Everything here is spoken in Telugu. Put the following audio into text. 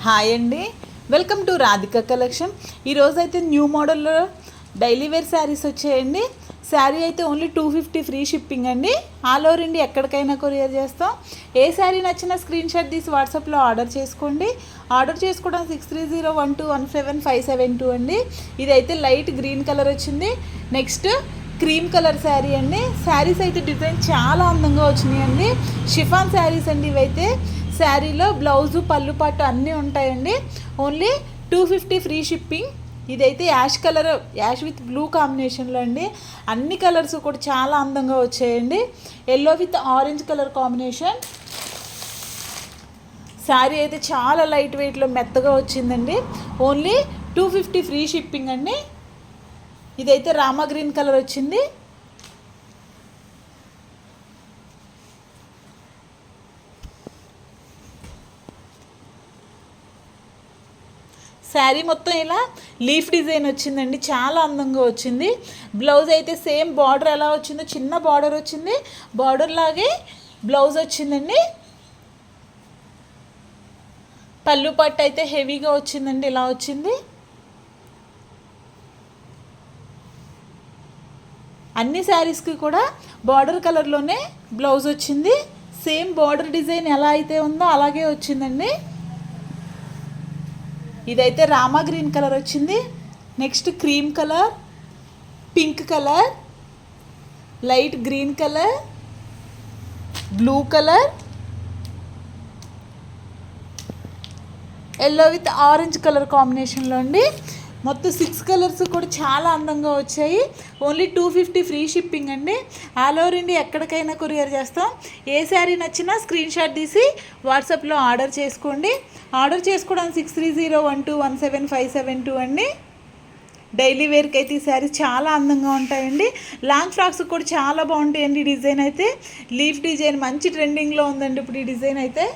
హాయ్ అండి, వెల్కమ్ టు రాధిక కలెక్షన్. ఈరోజు అయితే న్యూ మోడల్లో డైలీ వేర్ శారీస్ వచ్చాయండి. శారీ అయితే ఓన్లీ 250 ఫ్రీ షిప్పింగ్ అండి. ఆల్ ఓవర్ ఇండియా ఎక్కడికైనా కొరియర్ చేస్తాం. ఏ శారీ నచ్చినా స్క్రీన్ షాట్ తీసి వాట్సాప్లో ఆర్డర్ చేసుకోండి. ఆర్డర్ చేసుకోవడం 6301217572 అండి. ఇదైతే లైట్ గ్రీన్ కలర్ వచ్చింది. నెక్స్ట్ క్రీమ్ కలర్ శారీ అండి. శారీస్ అయితే డిజైన్ చాలా అందంగా వచ్చినాయండి. షిఫాన్ శారీస్ అండి ఇవైతే. శారీలో బ్లౌజు పళ్ళు పట్టు అన్నీ ఉంటాయండి. Only 250 free shipping. ఇదైతే యాష్ విత్ బ్లూ కాంబినేషన్లో అండి. అన్ని కలర్స్ కూడా చాలా అందంగా వచ్చాయండి. Yellow with orange colour combination. Sari అయితే చాలా లైట్ వెయిట్లో మెత్తగా వచ్చిందండి. ఓన్లీ 250 ఫ్రీ షిప్పింగ్ అండి. ఇదైతే రామా గ్రీన్ కలర్ వచ్చింది. శారీ మొత్తం ఇలా లీఫ్ డిజైన్ వచ్చిందండి. చాలా అందంగా వచ్చింది. బ్లౌజ్ అయితే సేమ్ బార్డర్ ఎలా వచ్చిందో చిన్న బార్డర్ వచ్చింది. బార్డర్ లాగే బ్లౌజ్ వచ్చిందండి. పళ్ళు పట్టు అయితే హెవీగా వచ్చిందండి. ఇలా వచ్చింది. అన్ని శారీస్కి కూడా బార్డర్ కలర్లోనే బ్లౌజ్ వచ్చింది. సేమ్ బార్డర్ డిజైన్ ఎలా అయితే ఉందో అలాగే వచ్చిందండి. ఇదైతే రామా గ్రీన్ కలర్ వచ్చింది. Next cream colour, pink colour, light green colour, blue colour, yellow with orange colour కాంబినేషన్లో అండి. మొత్తం 6 కలర్స్ కూడా చాలా అందంగా వచ్చాయి. ఓన్లీ 250 ఫ్రీ షిప్పింగ్ అండి. ఆల్ ఓవర్ ఇండియా ఎక్కడికైనా కొరియర్ చేస్తాం. ఏ శారీ నచ్చినా స్క్రీన్ షాట్ తీసి వాట్సాప్లో ఆర్డర్ చేసుకోండి. ఆర్డర్ చేసుకోవడానికి 6301217572 అండి. డైలీ వేర్కి అయితే ఈ శారీస్ చాలా అందంగా ఉంటాయండి. లాంగ్ ఫ్రాక్స్ కూడా చాలా బాగుంటాయండి. డిజైన్ అయితే లీఫ్ డిజైన్ మంచి ట్రెండింగ్లో ఉందండి ఇప్పుడు ఈ డిజైన్ అయితే.